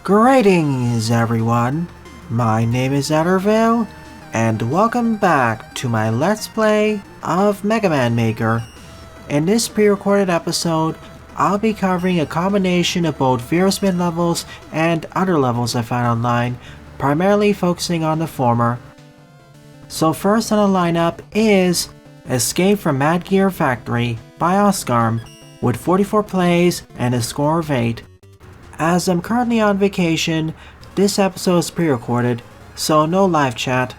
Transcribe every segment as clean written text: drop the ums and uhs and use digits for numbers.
Greetings everyone, my name is Etterville, and welcome back to my Let's Play of Mega Man Maker. In this pre-recorded episode, I'll be covering a combination of both Fierce Mid levels and other levels I found online, primarily focusing on the former. So first on the lineup is Escape from Mad Gear Factory by Oscarm, with 44 plays and a score of 8. As I'm currently on vacation, this episode is pre-recorded, so no live chat.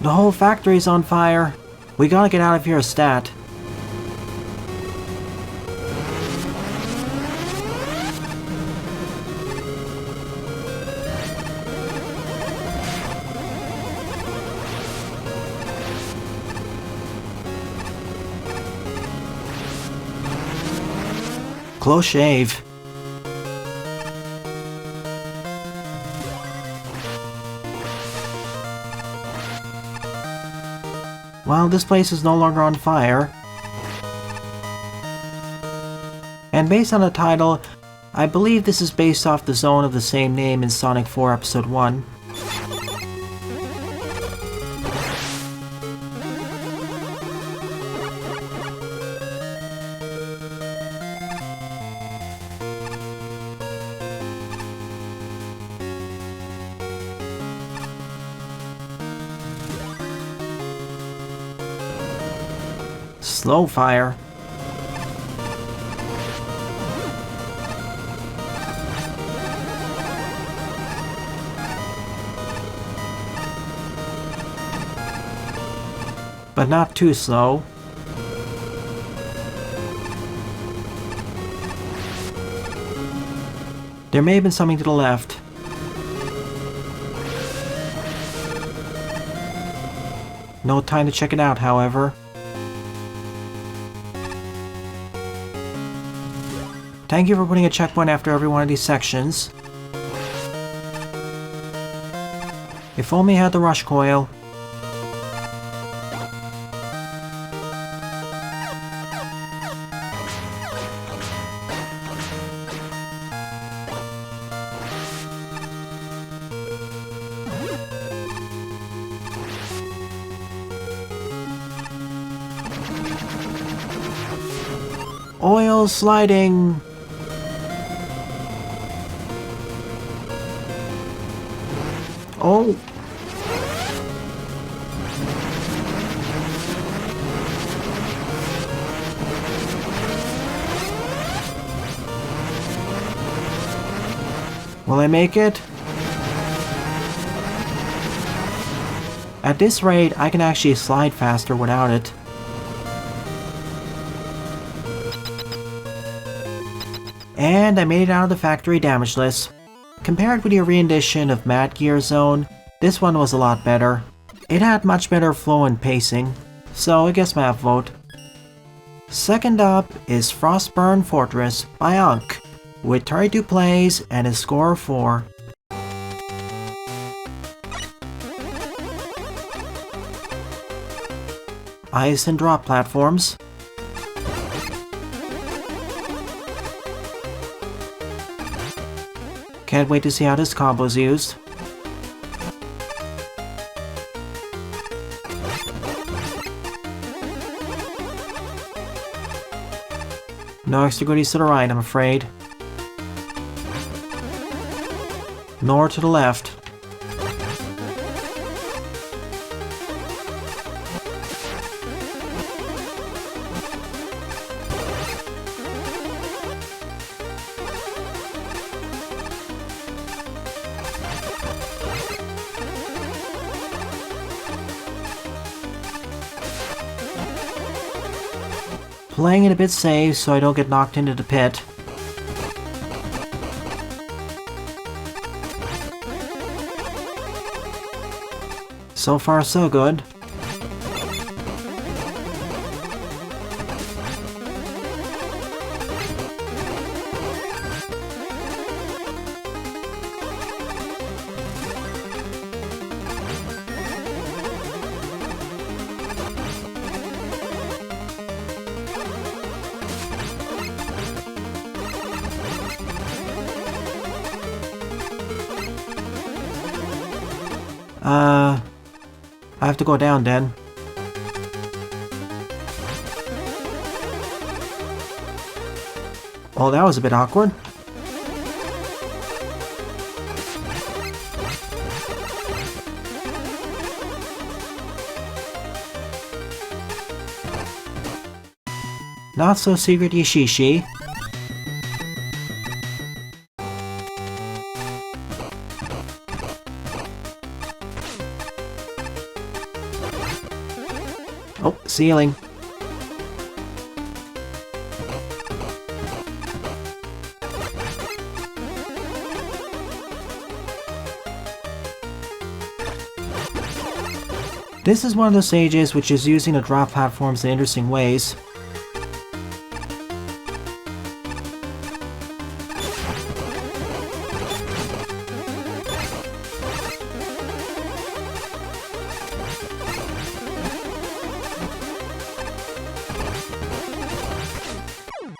The whole factory's on fire. We gotta get out of here stat. Close shave. Well, this place is no longer on fire. And based on the title, I believe this is based off the zone of the same name in Sonic 4 Episode 1. Slow fire. But not too slow. There may have been something to the left. No time to check it out, however. Thank you for putting a checkpoint after every one of these sections. If only I had the rush coil. Oil sliding! Oh! Will I make it? At this rate, I can actually slide faster without it. And I made it out of the factory damageless. Compared with the rendition of Mad Gear Zone, this one was a lot better. It had much better flow and pacing, so I guess my upvote. Second up is Frostburn Fortress by Ankh, with 32 plays and a score of 4. Ice and drop platforms. Can't wait to see how this combo's used. No extra goodies to the right, I'm afraid. Nor to the left. Playing it a bit safe so I don't get knocked into the pit. So far so good. I have to go down then. Oh, that was a bit awkward. Not so secret Yashishi. Oh, ceiling. This is one of those stages which is using the drop platforms in interesting ways.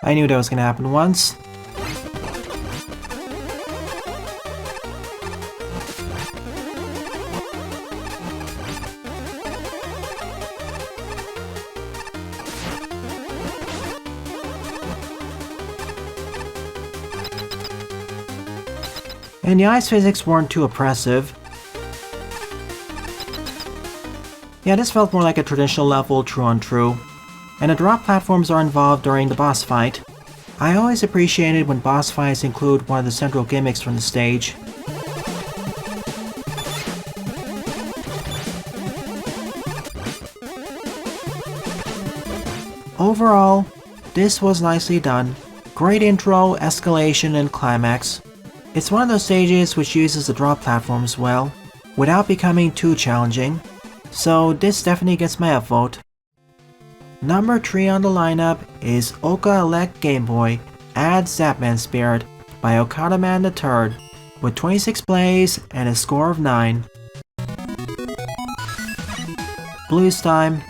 I knew that was gonna happen once. And the ice physics weren't too oppressive. Yeah, this felt more like a traditional level true on true. And the drop platforms are involved during the boss fight. I always appreciated when boss fights include one of the central gimmicks from the stage. Overall, this was nicely done. Great intro, escalation, and climax. It's one of those stages which uses the drop platforms well, without becoming too challenging, so this definitely gets my upvote. Number 3 on the lineup is Oka Elect Game Boy Add Zapman Spirit by Okada Man III, with 26 plays and a score of 9. Blues time.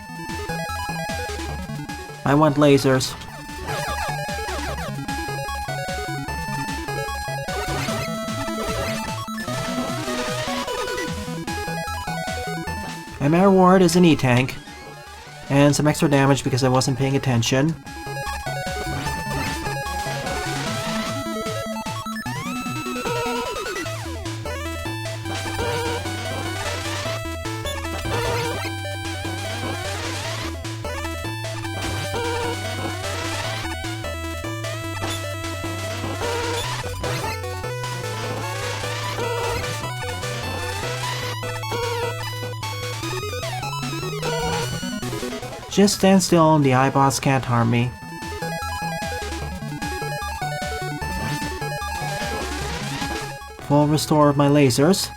I want lasers. And my reward is an E-Tank, and some extra damage because I wasn't paying attention. Just stand still and the iBots can't harm me. Full restore of my lasers.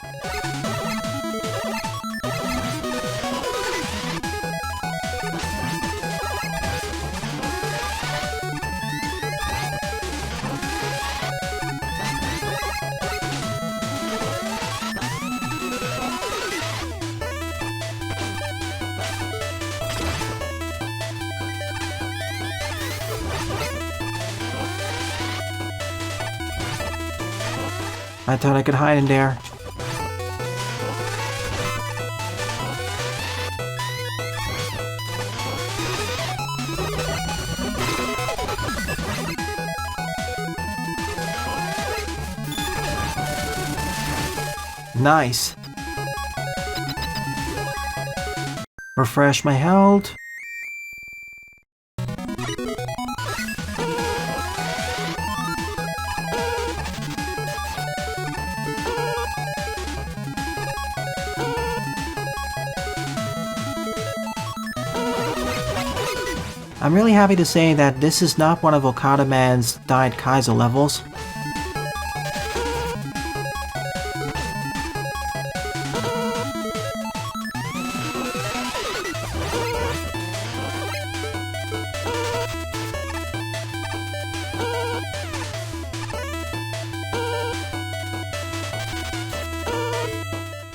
I thought I could hide in there. Nice. Refresh my health. I'm really happy to say that this is not one of Okada Man's Died Kaizo levels.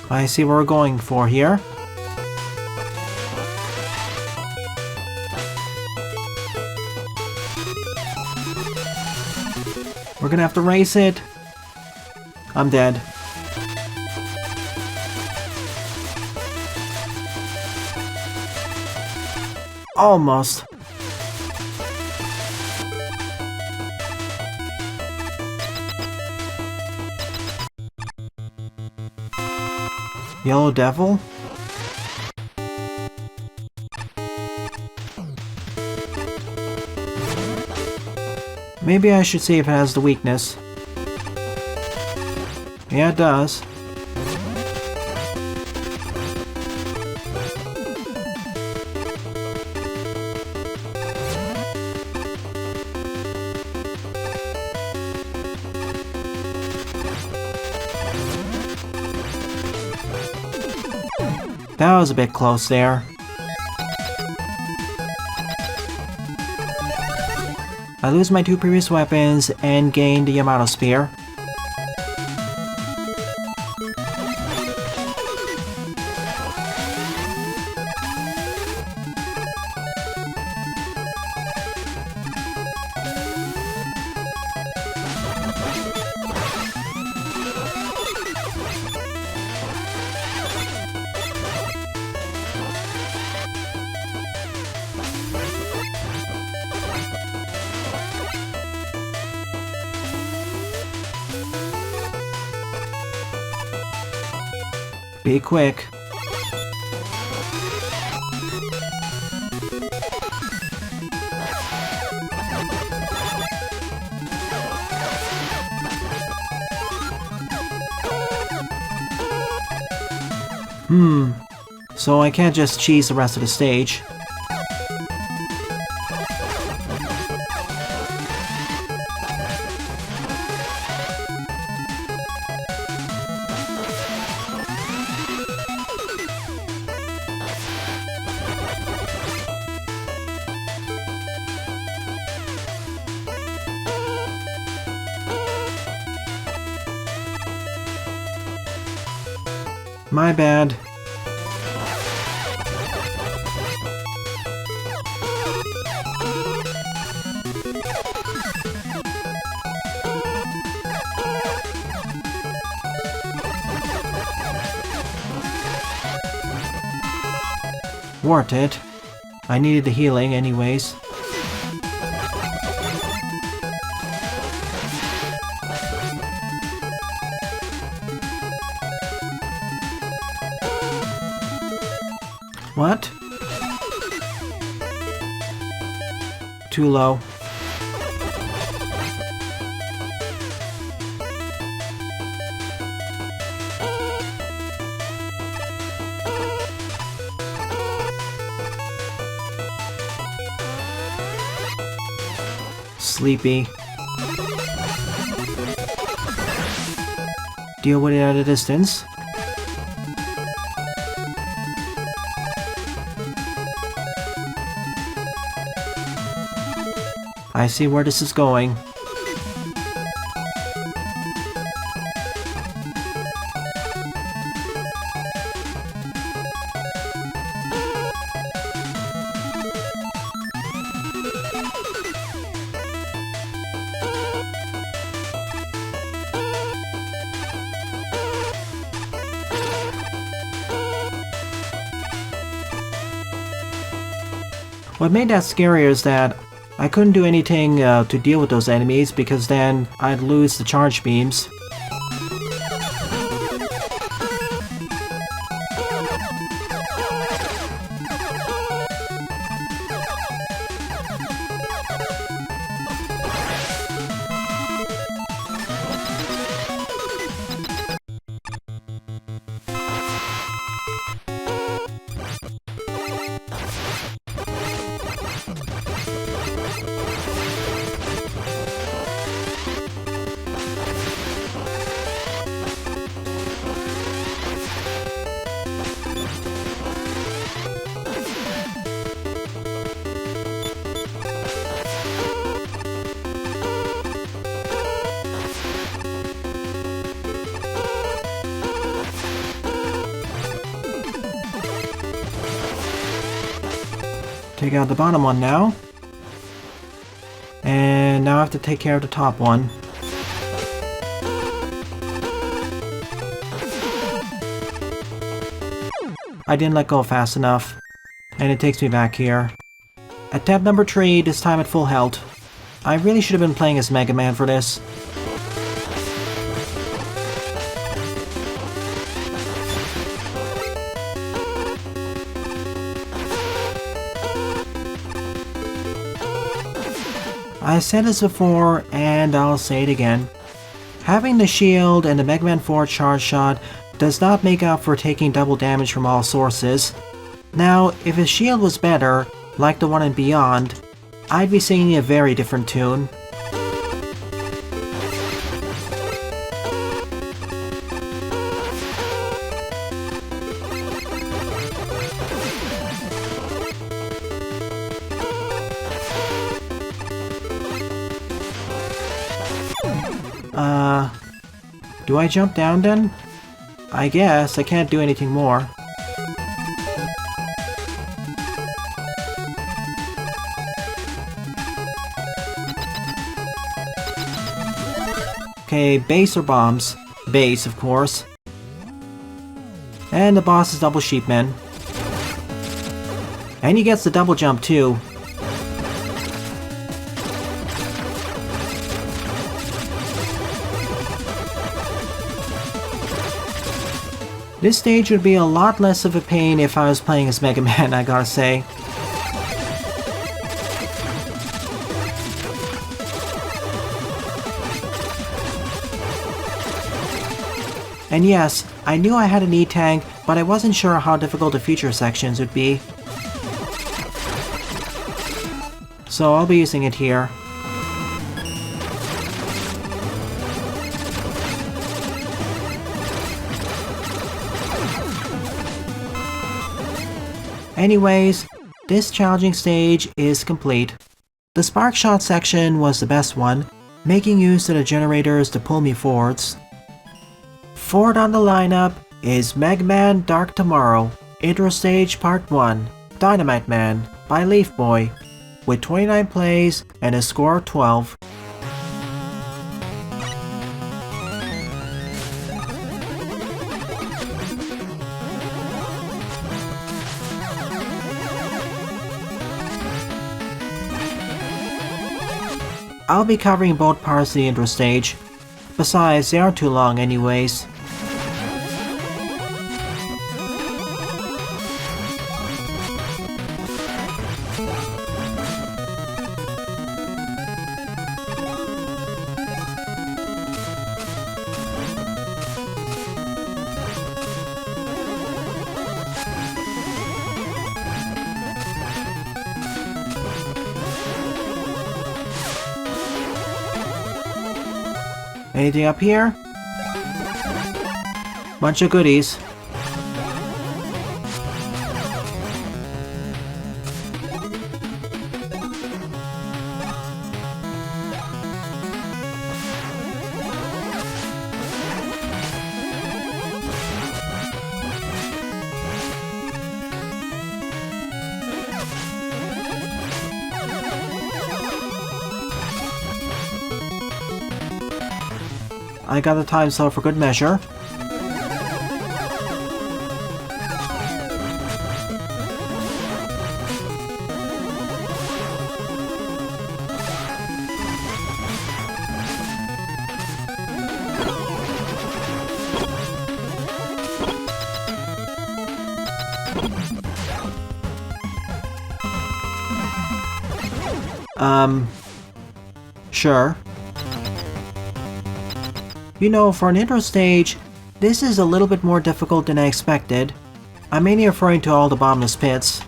I see what we're going for here. We're gonna have to race it. I'm dead. Almost. Yellow Devil? Maybe I should see if it has the weakness. Yeah, it does. That was a bit close there. I lose my 2 previous weapons and gain the Yamato Spear. Be quick. So I can't just cheese the rest of the stage. My bad. Worth it. I needed the healing anyways. What? Too low. Sleepy. Deal with it at a distance. I see where this is going. What made that scarier is that I couldn't do anything to deal with those enemies because then I'd lose the charge beams. Take out the bottom one now. And now I have to take care of the top one. I didn't let go fast enough. And it takes me back here. Attempt number 3, this time at full health. I really should have been playing as Mega Man for this. I said this before, and I'll say it again. Having the shield and the Mega Man 4 charge shot does not make up for taking double damage from all sources. Now, if his shield was better, like the one in Beyond, I'd be singing a very different tune. Do I jump down then? I guess I can't do anything more. Okay, base or bombs? Base, of course. And the boss is Double Sheepman. And he gets the double jump too. This stage would be a lot less of a pain if I was playing as Mega Man, I gotta say. And yes, I knew I had an E-Tank, but I wasn't sure how difficult the future sections would be. So I'll be using it here. Anyways, this challenging stage is complete. The Spark Shot section was the best one, making use of the generators to pull me forwards. Forward on the lineup is Mega Man Dark Tomorrow, Intro Stage Part 1, Dynamite Man by Leaf Boy, with 29 plays and a score of 12. I'll be covering both parts of the intro stage. Besides, they aren't too long anyways. Anything up here? Bunch of goodies. I got the time so for good measure. Sure. You know, for an intro stage, this is a little bit more difficult than I expected. I'm mainly referring to all the bottomless pits.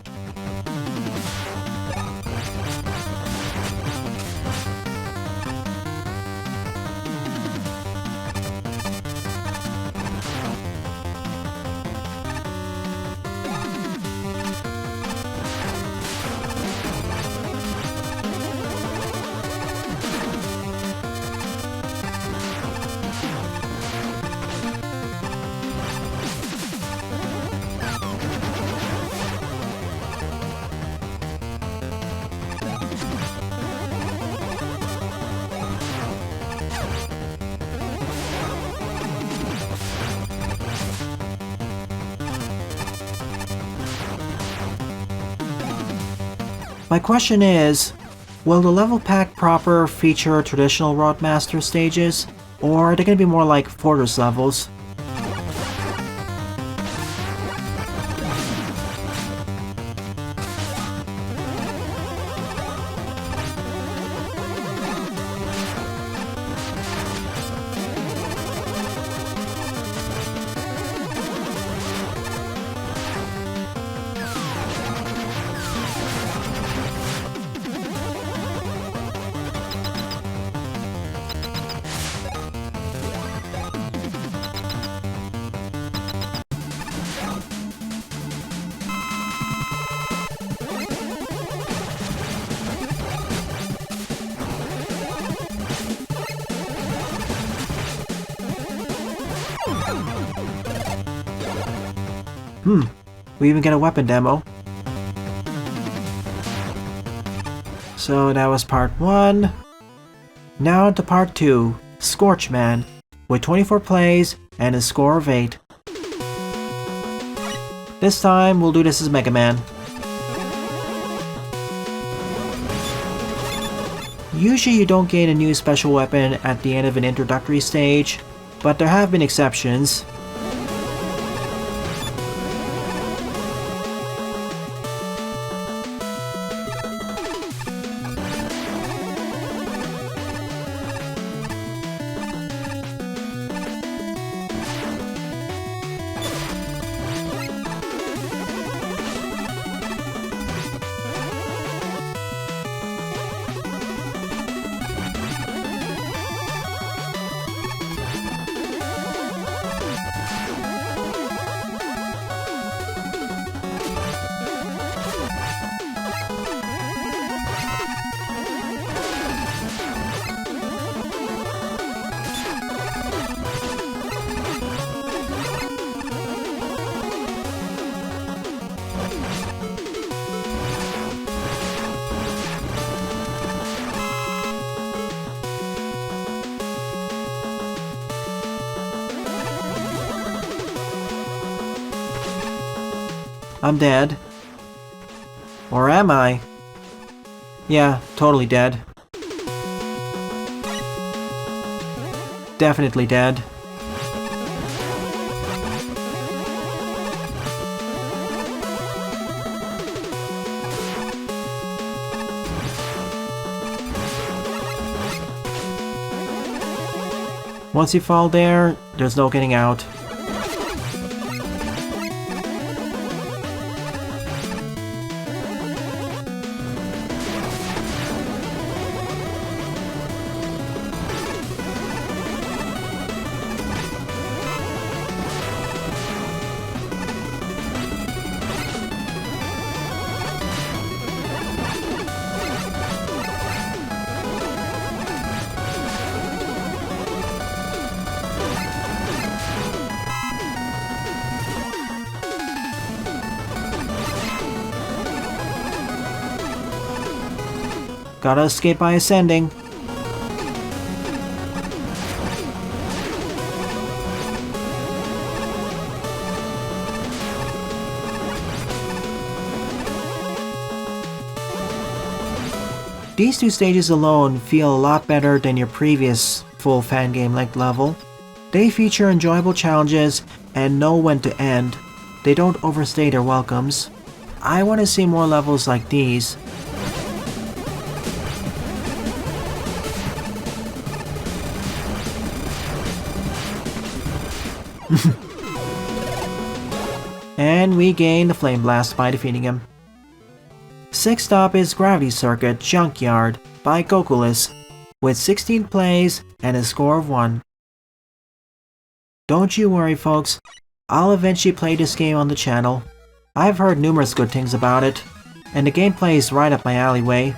My question is, will the level pack proper feature traditional Roadmaster stages, or are they going to be more like Fortress levels? We even get a weapon demo. So that was part 1. Now to part 2, Scorchman, with 24 plays and a score of 8. This time we'll do this as Mega Man. Usually you don't gain a new special weapon at the end of an introductory stage, but there have been exceptions. I'm dead. Or am I? Yeah, totally dead. Definitely dead. Once you fall there, there's no getting out. Gotta escape by ascending. These two stages alone feel a lot better than your previous full fan game length level. They feature enjoyable challenges and know when to end. They don't overstay their welcomes. I want to see more levels like these. And we gain the Flame Blast by defeating him. 6th up is Gravity Circuit Junkyard by Gokulus, with 16 plays and a score of 1. Don't you worry folks, I'll eventually play this game on the channel. I've heard numerous good things about it, and the gameplay is right up my alleyway.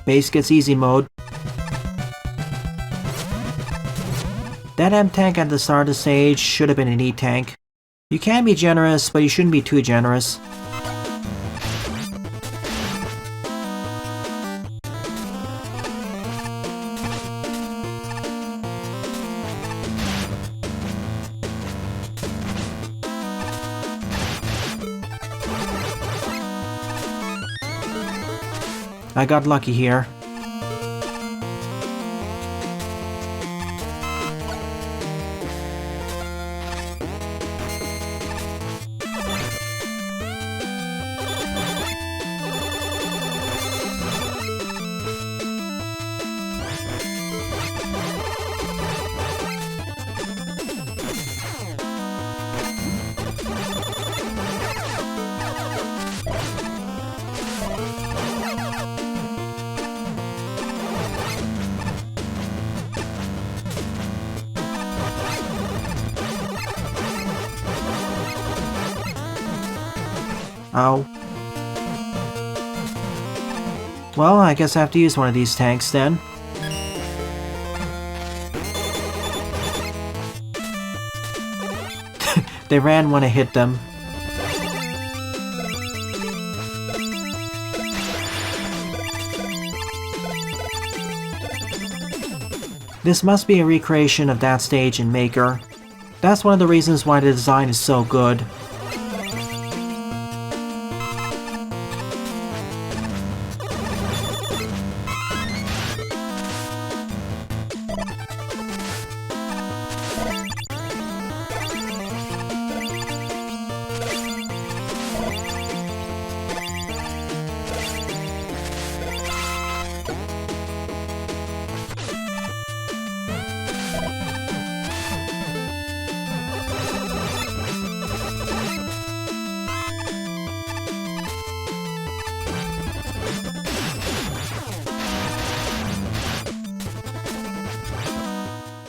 Base gets easy mode. That M-Tank at the start of the stage should have been an E-Tank. You can be generous, but you shouldn't be too generous. I got lucky here. Ow. Well, I guess I have to use one of these tanks then. They ran when I hit them. This must be a recreation of that stage in Maker. That's one of the reasons why the design is so good.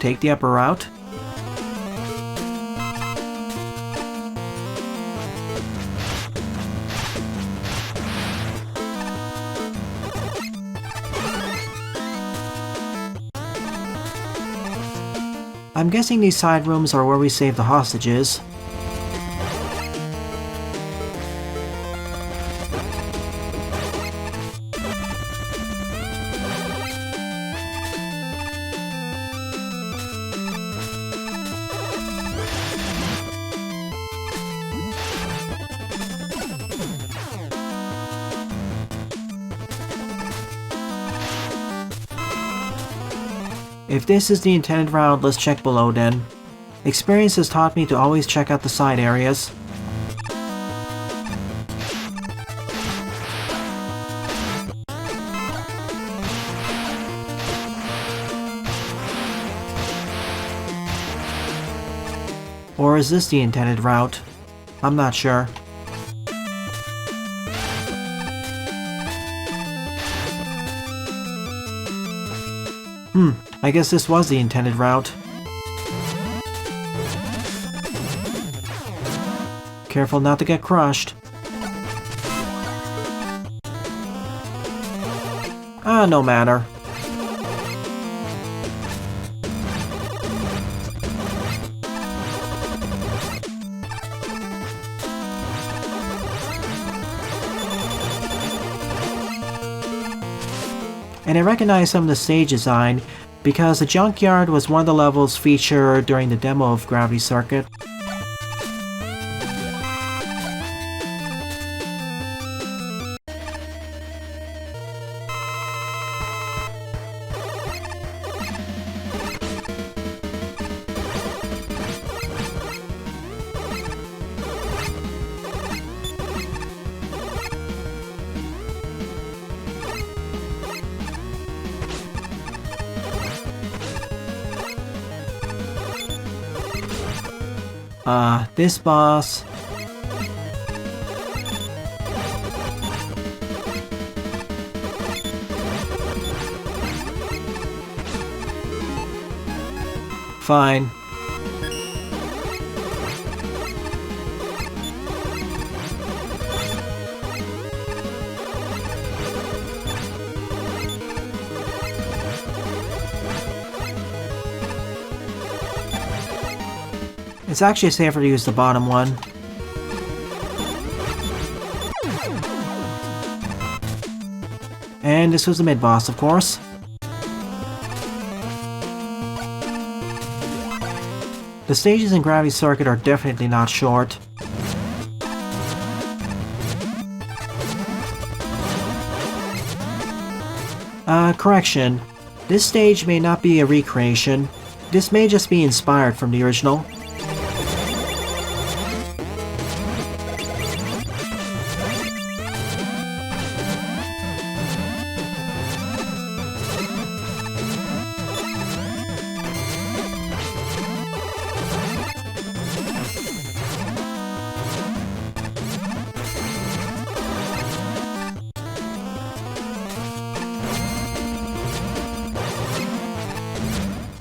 Take the upper route. I'm guessing these side rooms are where we save the hostages. If this is the intended route, let's check below then. Experience has taught me to always check out the side areas. Or is this the intended route? I'm not sure. I guess this was the intended route. Careful not to get crushed. Ah, no matter. And I recognize some of the stage design because the junkyard was one of the levels featured during the demo of Gravity Circuit. This boss. Fine. It's actually safer to use the bottom one. And this was the mid-boss, of course. The stages in Gravity Circuit are definitely not short. Correction. This stage may not be a recreation. This may just be inspired from the original.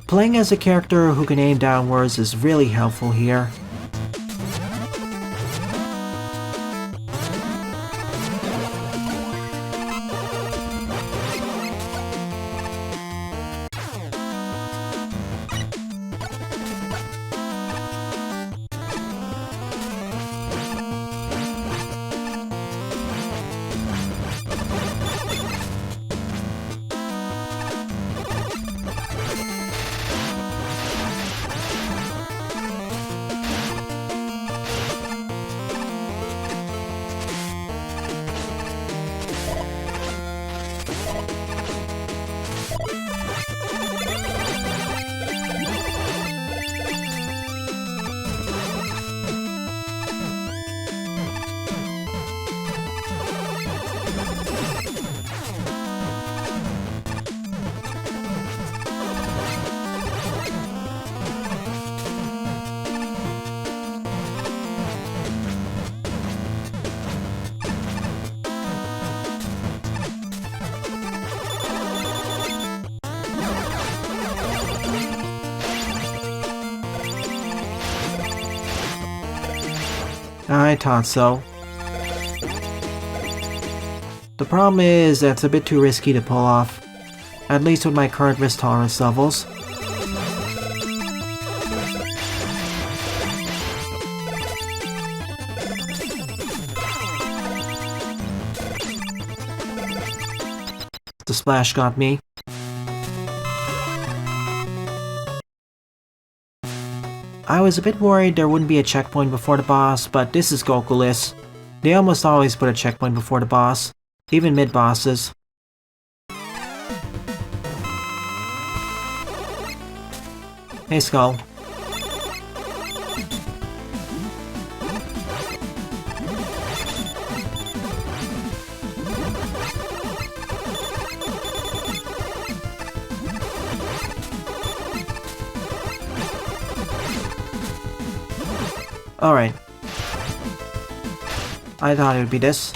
Playing as a character who can aim downwards is really helpful here. I thought so. The problem is that it's a bit too risky to pull off, at least with my current risk tolerance levels. The splash got me. I was a bit worried there wouldn't be a checkpoint before the boss, but this is Gokulus. They almost always put a checkpoint before the boss, even mid-bosses. Hey, Skull. Alright. I thought it would be this.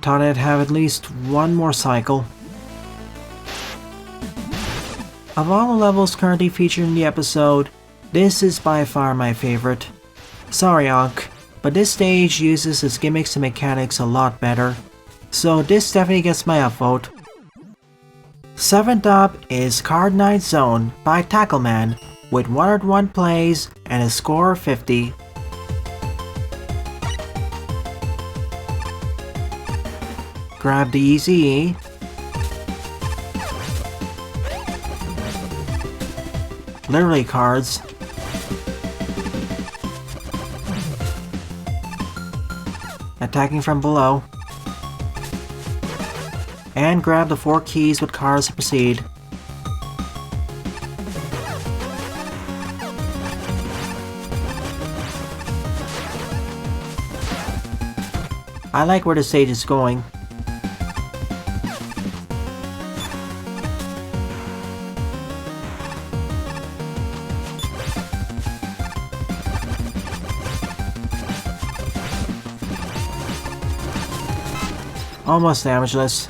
Thought I'd have at least one more cycle. Of all the levels currently featured in the episode, this is by far my favorite. Sorry, Ankh, but this stage uses its gimmicks and mechanics a lot better. So this definitely gets my upvote. 7th up is Card Night Zone by Tackleman with 101 plays and a score of 50. Grab the Easy E. Literally cards. Attacking from below. And grab the 4 keys with cards to proceed. I like where the stage is going. almost damageless.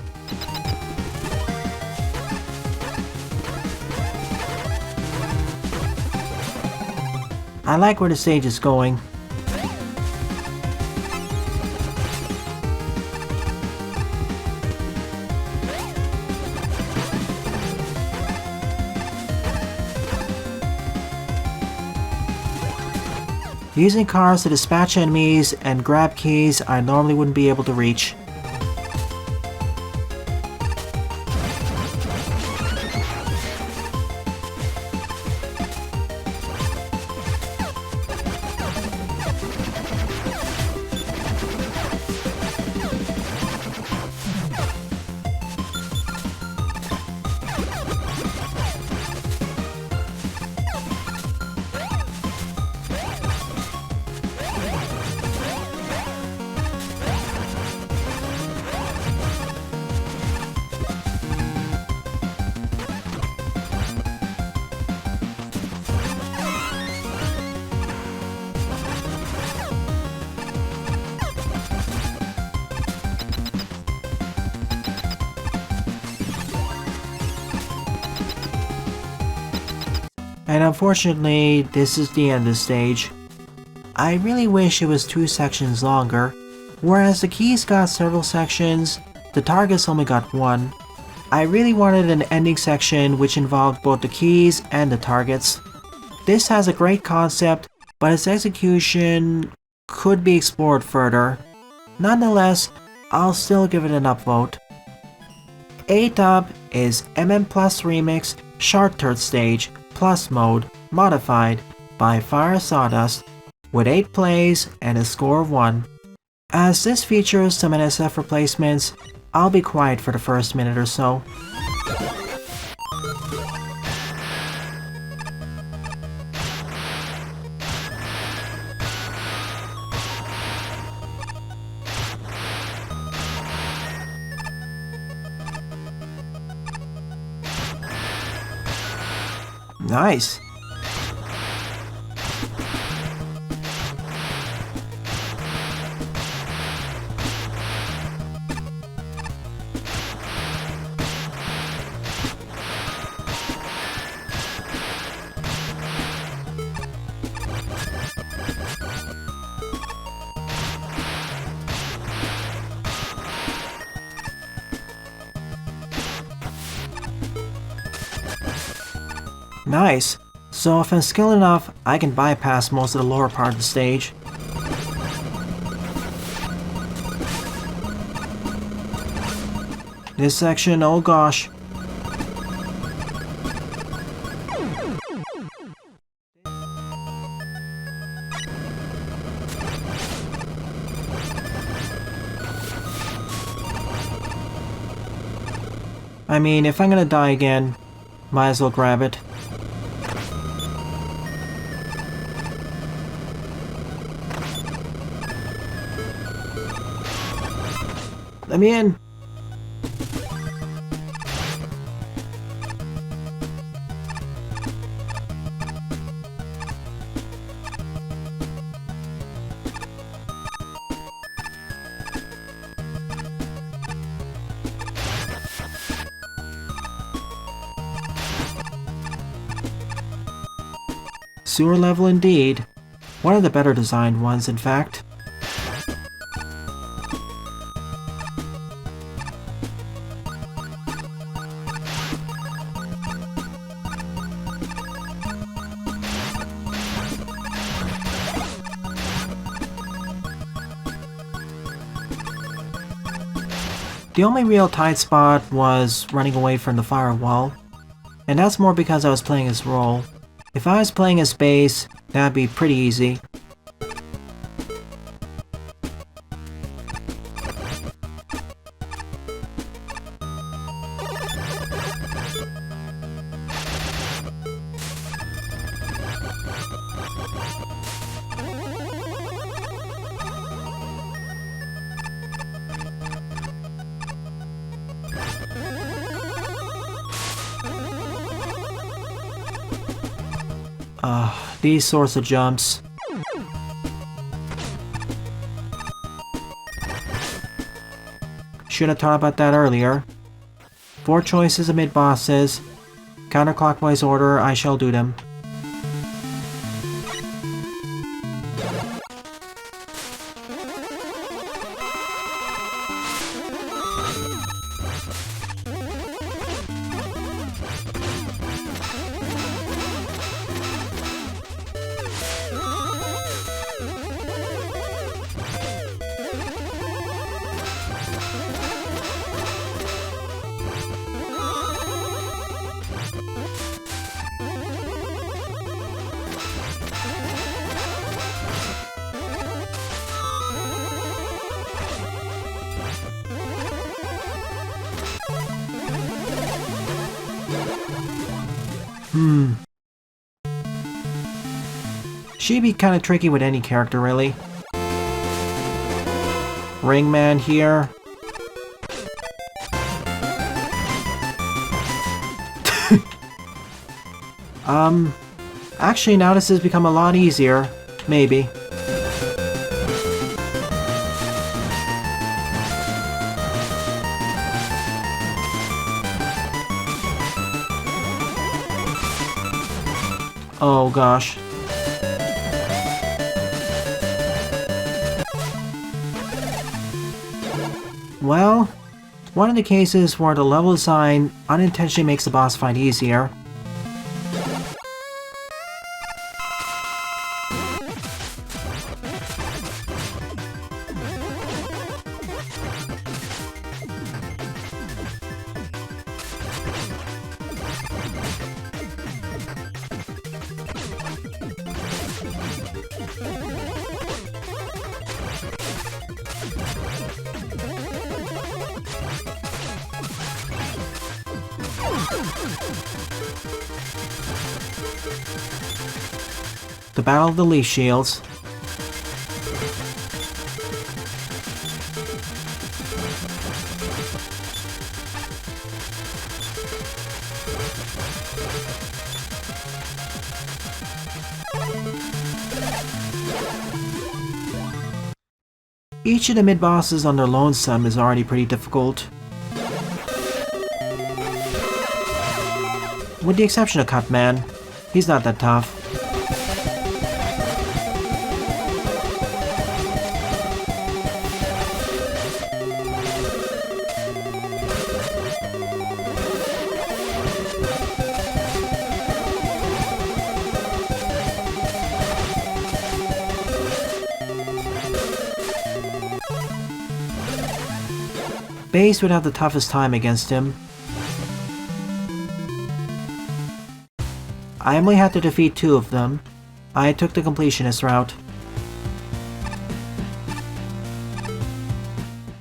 I like where the stage is going. Using cars to dispatch enemies and grab keys I normally wouldn't be able to reach. And unfortunately, this is the end of the stage. I really wish it was 2 sections longer. Whereas the keys got several sections, the targets only got 1. I really wanted an ending section which involved both the keys and the targets. This has a great concept, but its execution could be explored further. Nonetheless, I'll still give it an upvote. 8th up is MM Plus Remix Short Third Stage Plus Mode Modified by Fire Sawdust with 8 plays and a score of 1. As this features some NSF replacements, I'll be quiet for the first minute or so. Nice. Nice. So if I'm skilled enough, I can bypass most of the lower part of the stage. This section, oh gosh. I mean, if I'm gonna die again, might as well grab it. Let me in! Sewer level indeed. One of the better designed ones, in fact. The only real tight spot was running away from the firewall, and that's more because I was playing as role. If I was playing as base, that'd be pretty easy. These sorts of jumps. Should have thought about that earlier. 4 choices amid bosses. Counterclockwise order, I shall do them. She'd be kinda tricky with any character, really. Ringman here. Actually now this has become a lot easier. Maybe. Oh gosh. Well, one of the cases where the level design unintentionally makes the boss fight easier. The Battle of the Leaf Shields. Each of the mid-bosses on their lonesome is already pretty difficult. With the exception of Cutman, he's not that tough. Base would have the toughest time against him. I only had to defeat 2 of them. I took the completionist route.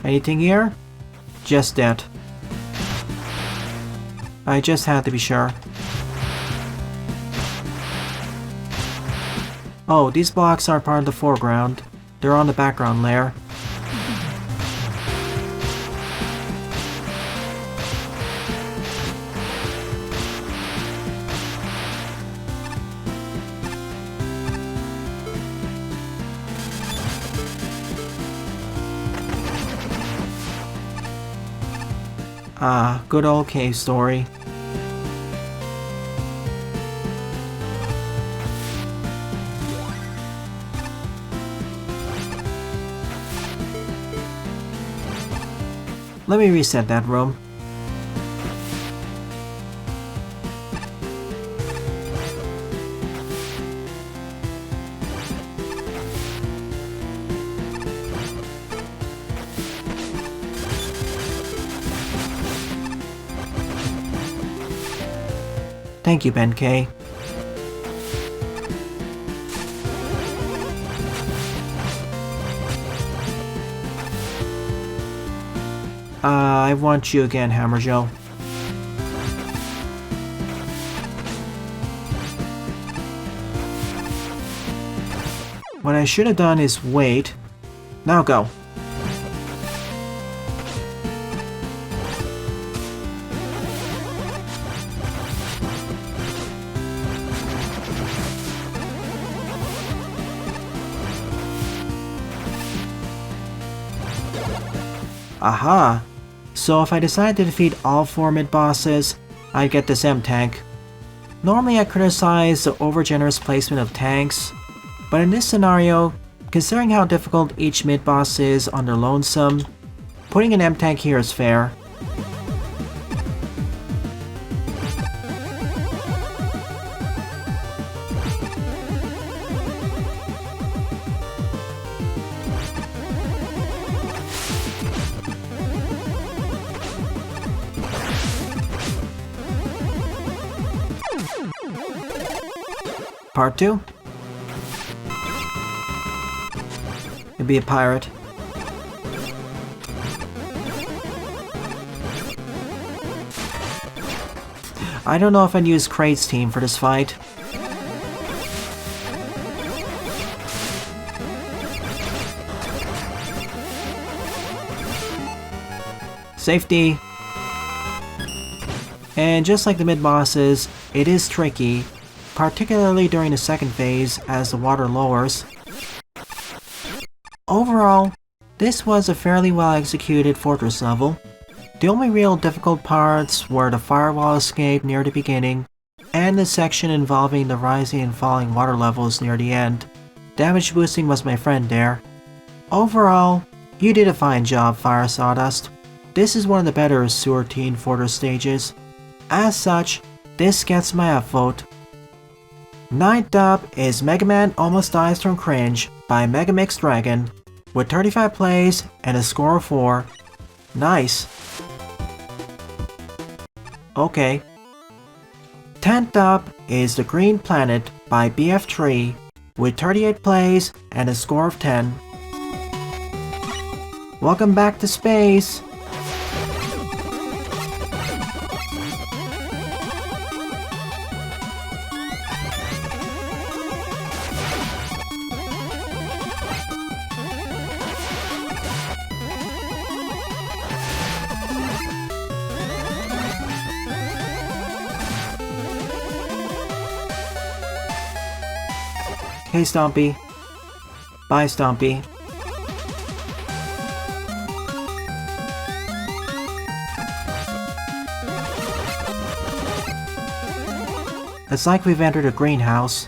Anything here? Just that. I just had to be sure. Oh, these blocks aren't part of the foreground. They're on the background layer. Ah, good old cave story. Let me reset that room. Thank you, Ben K. I want you again, Hammer Joe. What I should have done is wait. Now go. Aha! So if I decide to defeat all 4 mid-bosses, I'd get this M-Tank. Normally I criticize the overgenerous placement of tanks, but in this scenario, considering how difficult each mid-boss is on their lonesome, putting an M-Tank here is fair. Part 2? It'd be a pirate. I don't know if I'd use Kraid's team for this fight. Safety! And just like the mid-bosses, it is tricky, particularly during the second phase as the water lowers. Overall, this was a fairly well executed fortress level. The only real difficult parts were the firewall escape near the beginning, and the section involving the rising and falling water levels near the end. Damage boosting was my friend there. Overall, you did a fine job, Fire Sawdust. This is one of the better Sewer Teen Fortress stages. As such, this gets my F vote. Ninth up is Mega Man Almost Dies from Cringe by Mega Mix Dragon, with 35 plays and a score of 4. Nice. Okay. 10th up is The Green Planet by BF Tree, with 38 plays and a score of 10. Welcome back to space! Hey Stompy. Bye Stompy. It's like we've entered a greenhouse.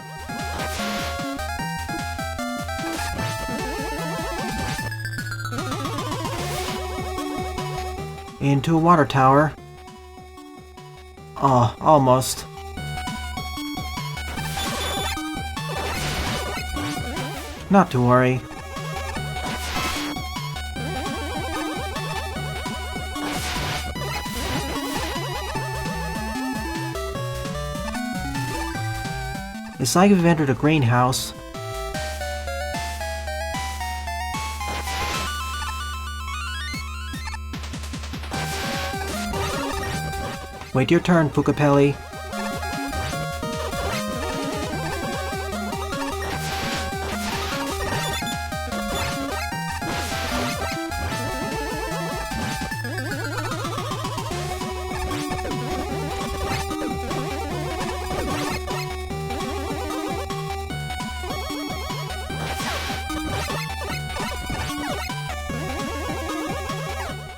Into a water tower. Oh, almost. Not to worry. It's like we've entered a greenhouse. Wait your turn, Pucapelli.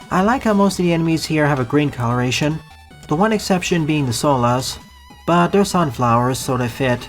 I like how most of the enemies here have a green coloration, the one exception being the Solas, but they're sunflowers so they fit.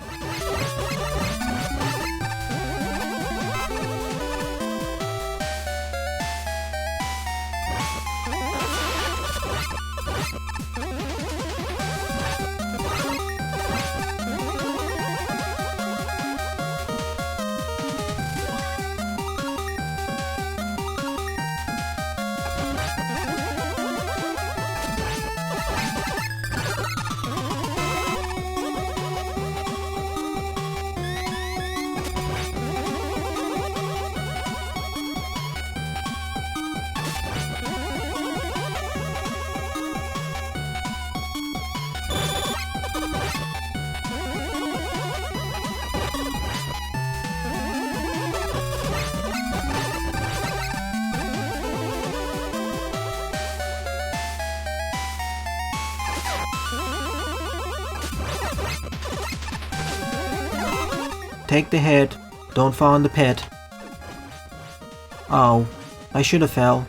Take the hit, don't fall in the pit. Oh, I should have fell.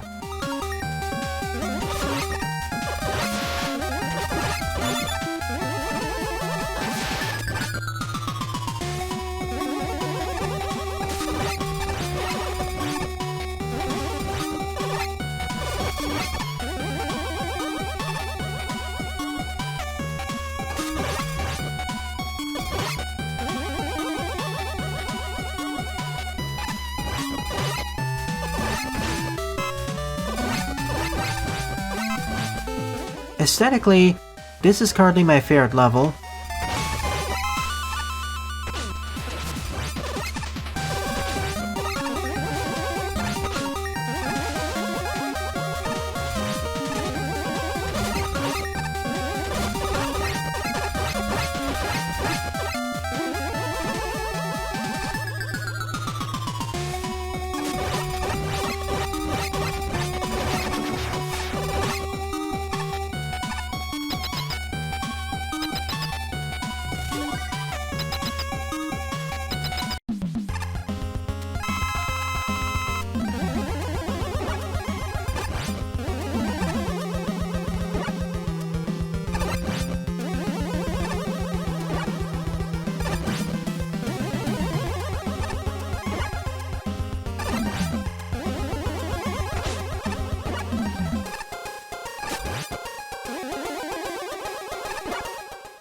Aesthetically, this is currently my favorite level.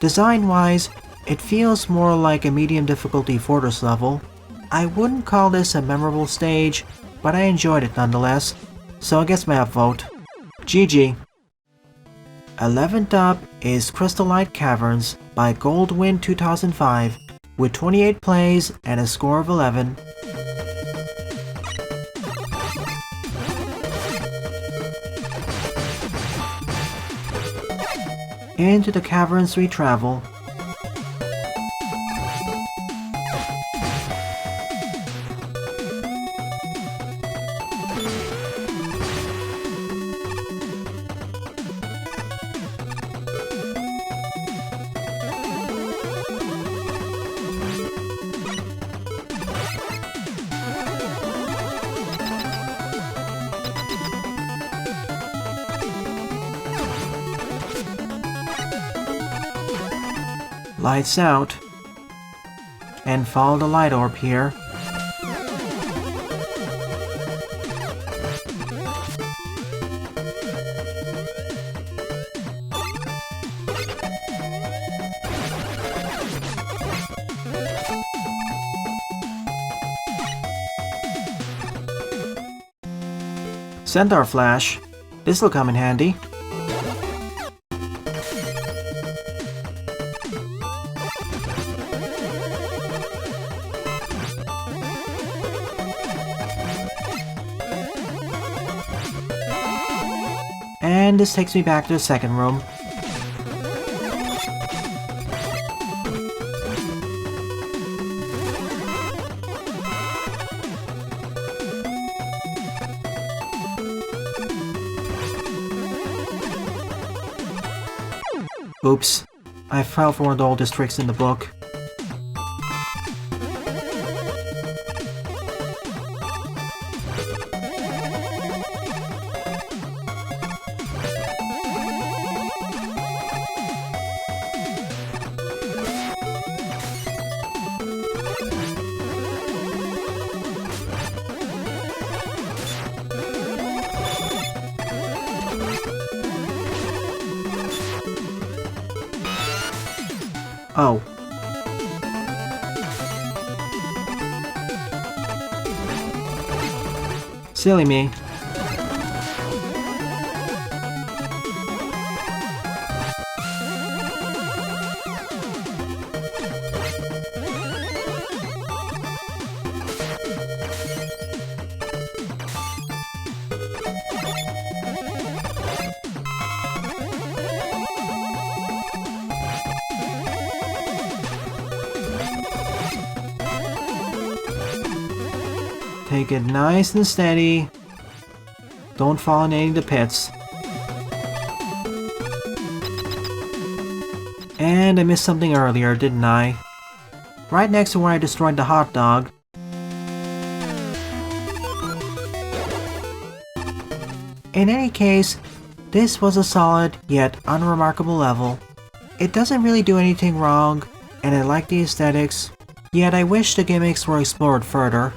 Design-wise, it feels more like a medium difficulty Fortress level. I wouldn't call this a memorable stage, but I enjoyed it nonetheless, so it gets my upvote. GG. 11th up is Crystal Light Caverns by Goldwind 2005, with 28 plays and a score of 11. Into the caverns we travel. Lights out, and follow the light orb here. Centaur Flash, this'll come in handy. And this takes me back to the second room. Oops, I fell for one of the oldest tricks in the book. Oh. Silly me. Take it nice and steady. Don't fall in any of the pits. And I missed something earlier, didn't I? Right next to where I destroyed the hot dog. In any case, this was a solid yet unremarkable level. It doesn't really do anything wrong, and I like the aesthetics, yet I wish the gimmicks were explored further.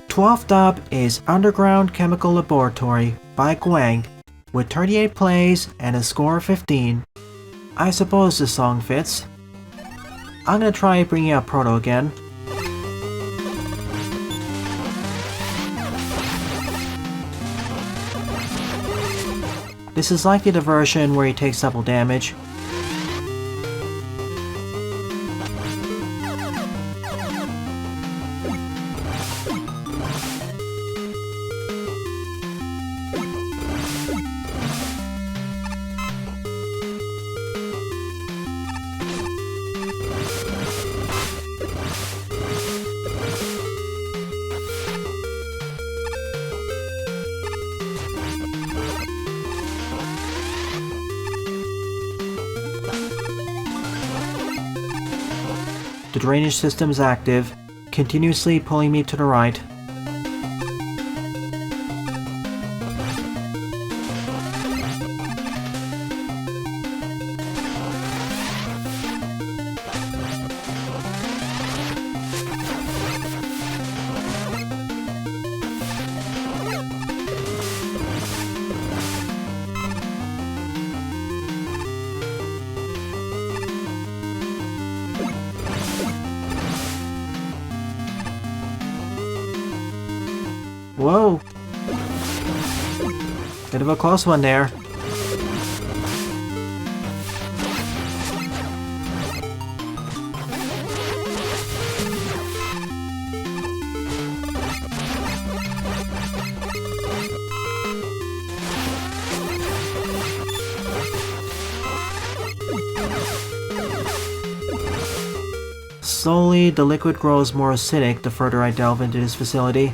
Twelfth up is Underground Chemical Laboratory by Gwang, with 38 plays and a score of 15. I suppose this song fits. I'm gonna try bringing up Proto again. This is likely the version where he takes double damage. The drainage system is active, continuously pulling me to the right. Whoa! Bit of a close one there. Slowly, the liquid grows more acidic the further I delve into this facility.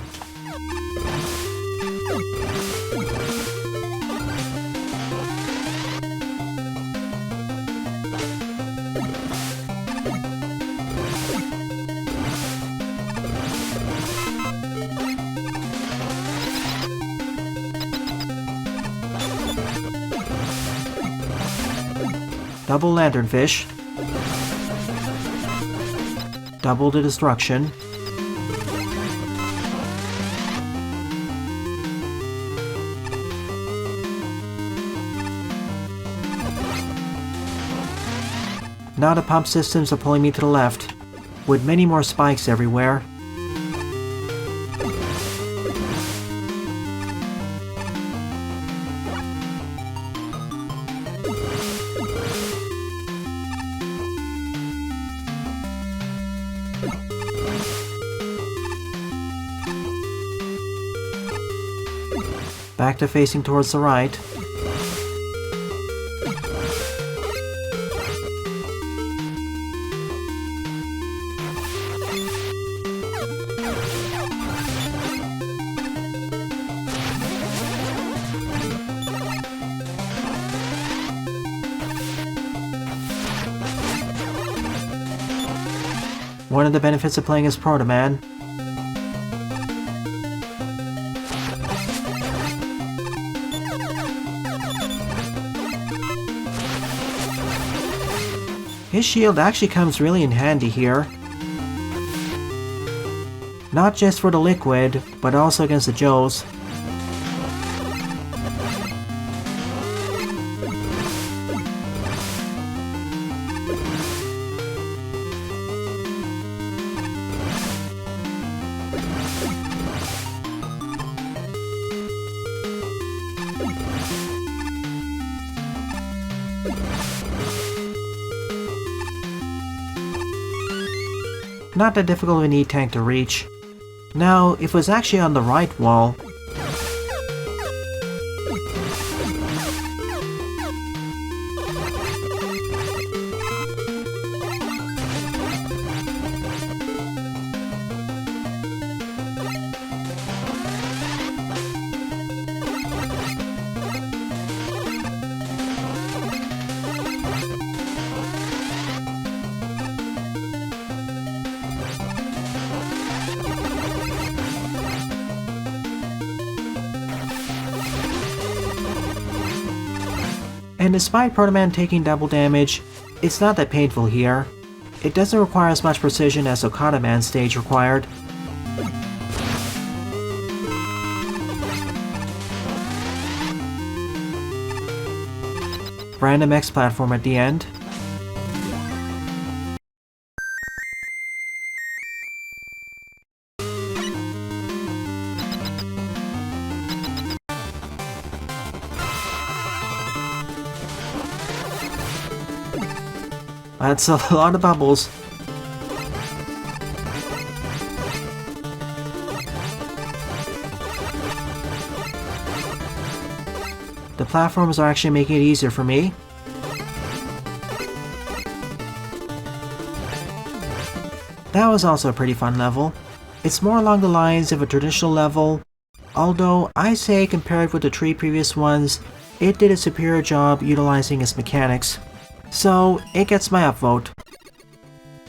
Double lanternfish. Double the destruction. Now the pump systems are pulling me to the left, with many more spikes everywhere. Back to facing towards the right. One of the benefits of playing as Proto Man. His shield actually comes really in handy here. Not just for the liquid, but also against the Joes. Not that difficult of an E-tank to reach. Now, if it was actually on the right wall, and despite Proto Man taking double damage, it's not that painful here. It doesn't require as much precision as Okada Man stage required. random X platform at the end. That's a lot of bubbles. The platforms are actually making it easier for me. That was also a pretty fun level. It's more along the lines of a traditional level, although I say compared with the 3 previous ones, it did a superior job utilizing its mechanics. So it gets my upvote.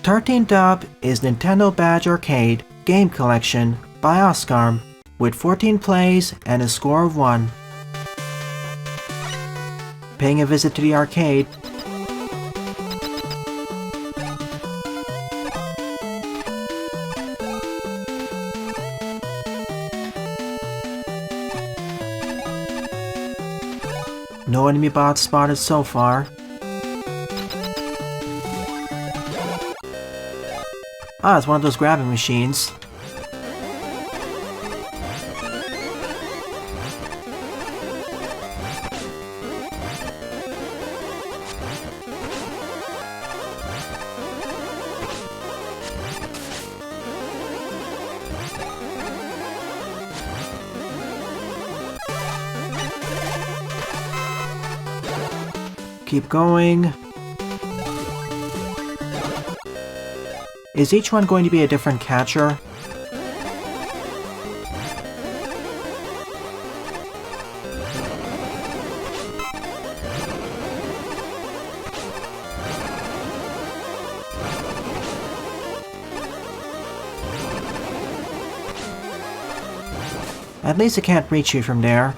13th up is Nintendo Badge Arcade Game Collection by Oscar, with 14 plays and a score of 1. Paying a visit to the arcade. No enemy bots spotted so far. Ah, it's one of those grabbing machines. Keep going. Is each one going to be a different catcher? At least it can't reach you from there.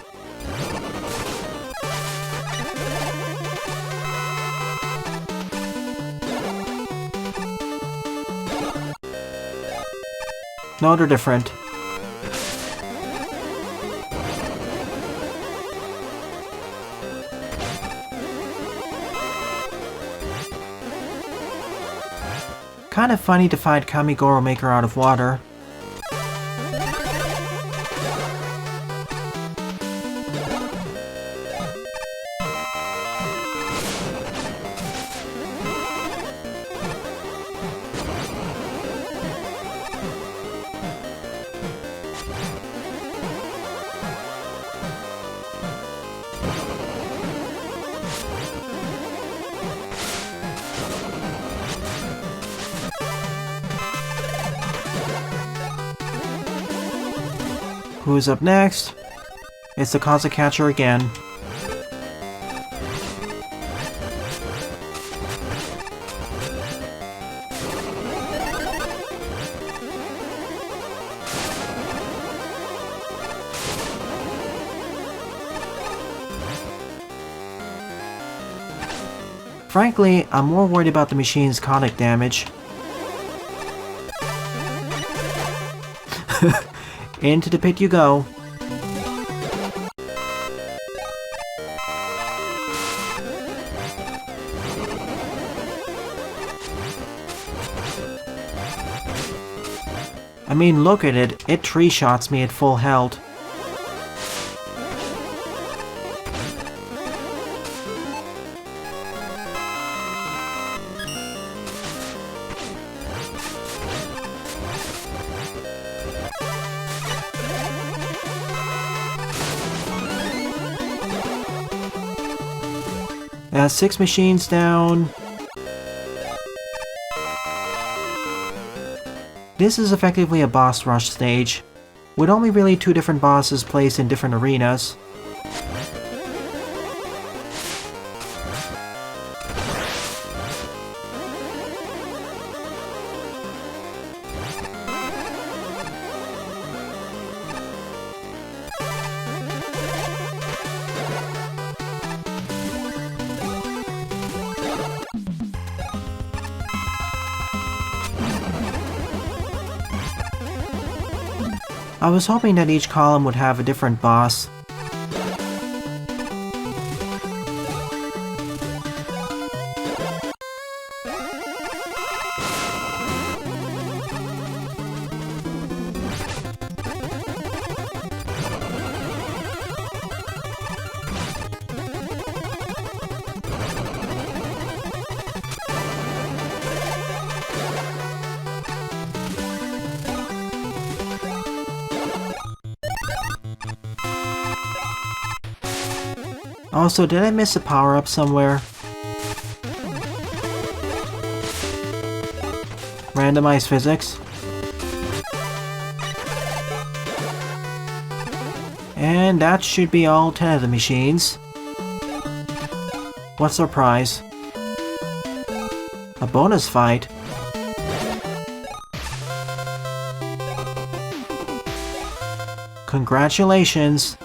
No, they're different. Kind of funny to find Kamigoro Maker out of water. Who's up next? It's the Kaza catcher again. Frankly, I'm more worried about the machine's conic damage. Into the pit you go. I mean, look at it. It tree-shots me at full health. That's 6 machines down. This is effectively a boss rush stage, with only really 2 different bosses placed in different arenas. I was hoping that each column would have a different boss. Also, did I miss a power-up somewhere? Randomized physics. And that should be all 10 of the machines. What's our prize? A bonus fight? Congratulations!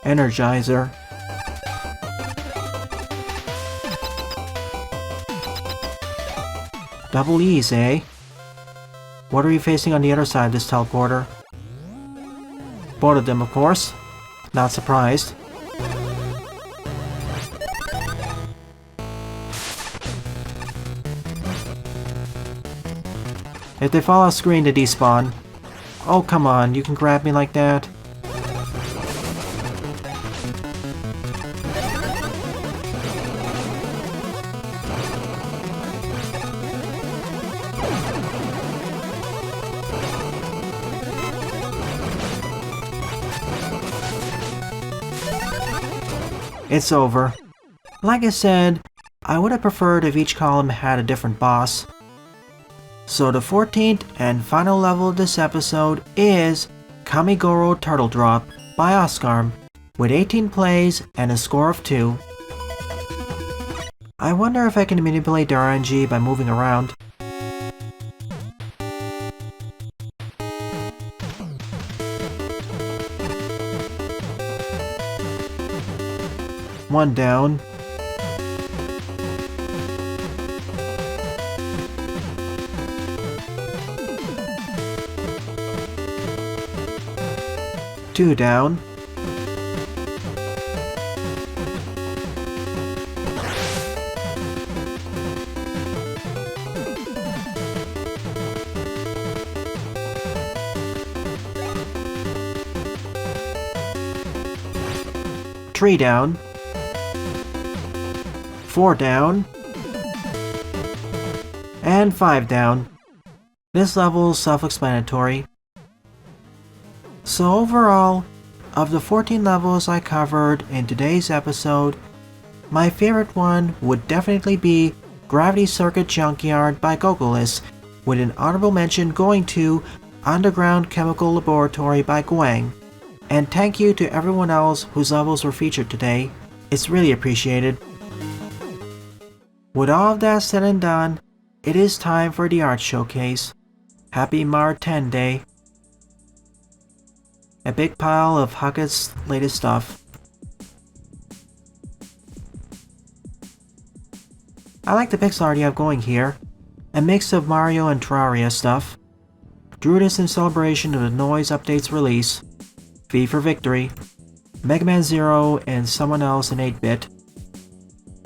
Energizer. Double E's, eh? What are we facing on the other side of this teleporter? Both of them, of course. Not surprised. If they fall off screen, they despawn. Oh, come on, you can grab me like that? It's over. Like I said, I would have preferred if each column had a different boss. So the 14th and final level of this episode is Kamigoro Turtle Drop by Oscar, with 18 plays and a score of 2. I wonder if I can manipulate the RNG by moving around. One down. Two down. Three down. 4 down. And 5 down. This level is self-explanatory. So overall, of the 14 levels I covered in today's episode, my favorite one would definitely be Gravity Circuit Junkyard by Gogolis, with an honorable mention going to Underground Chemical Laboratory by Guang. And thank you to everyone else whose levels were featured today. It's really appreciated. With all of that said and done, it is time for the art showcase. Happy Mar 10 Day. A big pile of Huggett's latest stuff. I like the pixel art you have going here. A mix of Mario and Terraria stuff. Drew this in celebration of the Noise Update's release. V for Victory. Mega Man Zero and someone else in 8-bit.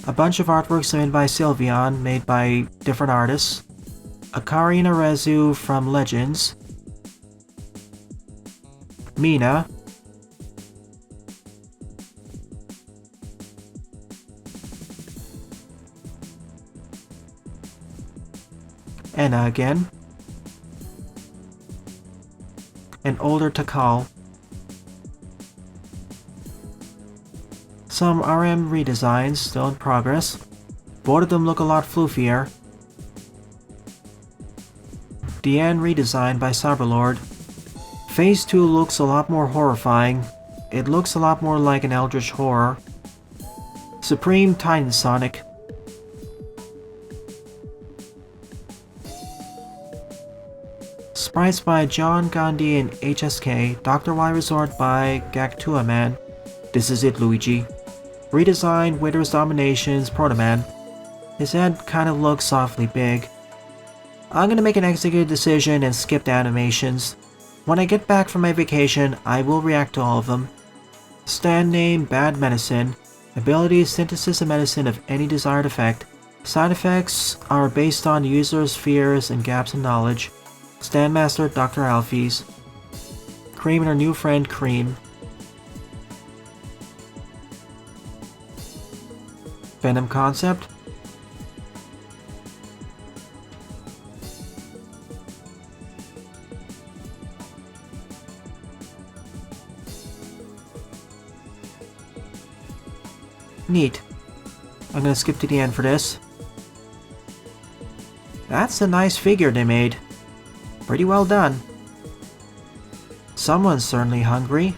A bunch of artwork submitted by Sylveon, made by different artists. Akari and Arezu from Legends. Mina. Anna again. And older Takal. Some RM redesigns still in progress. Both of them look a lot floofier. Deanne redesign by Cyberlord. Phase 2 looks a lot more horrifying. It looks a lot more like an eldritch horror. Supreme Titan Sonic. Sprites by John Gandhi and HSK. Dr. Y Resort by Gaktua Man. This is it, Luigi. Redesigned Wither's Domination's Proto Man. His head kind of looks awfully big. I'm gonna make an executed decision and skip the animations. When I get back from my vacation, I will react to all of them. Stand name Bad Medicine. Ability Synthesis of medicine of any desired effect. Side effects are based on the user's fears and gaps in knowledge. Stand Master Dr. Alphys. Cream and her new friend Cream. Venom concept. Neat. I'm gonna skip to the end for this. That's a nice figure they made. Pretty well done. Someone's certainly hungry.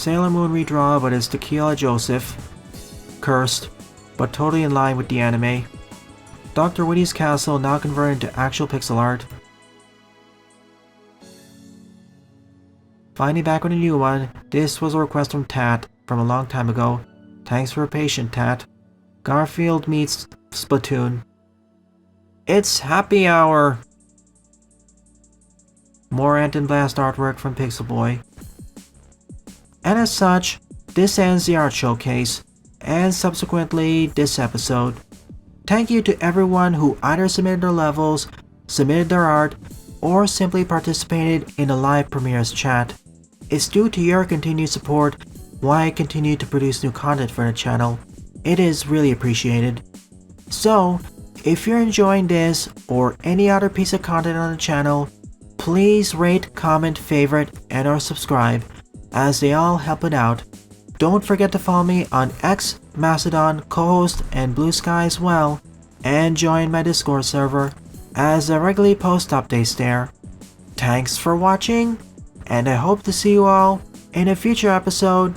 Sailor Moon redraw, but it's Tequila Joseph. Cursed, but totally in line with the anime. Dr. Witty's castle now converted into actual pixel art. Finally back with a new one. This was a request from Tat from a long time ago. Thanks for your patience, Tat. Garfield meets Splatoon. It's happy hour! More Ant and Blast artwork from Pixel Boy. And as such, this ends the art showcase, and subsequently this episode. Thank you to everyone who either submitted their levels, submitted their art, or simply participated in the live premieres chat. It's due to your continued support why I continue to produce new content for the channel. It is really appreciated. So, if you're enjoying this or any other piece of content on the channel, please rate, comment, favorite, and or subscribe, as they all help it out. Don't forget to follow me on X, Mastodon, Co-host, and Blue Sky as well, and join my Discord server, as I regularly post updates there. Thanks for watching, and I hope to see you all in a future episode.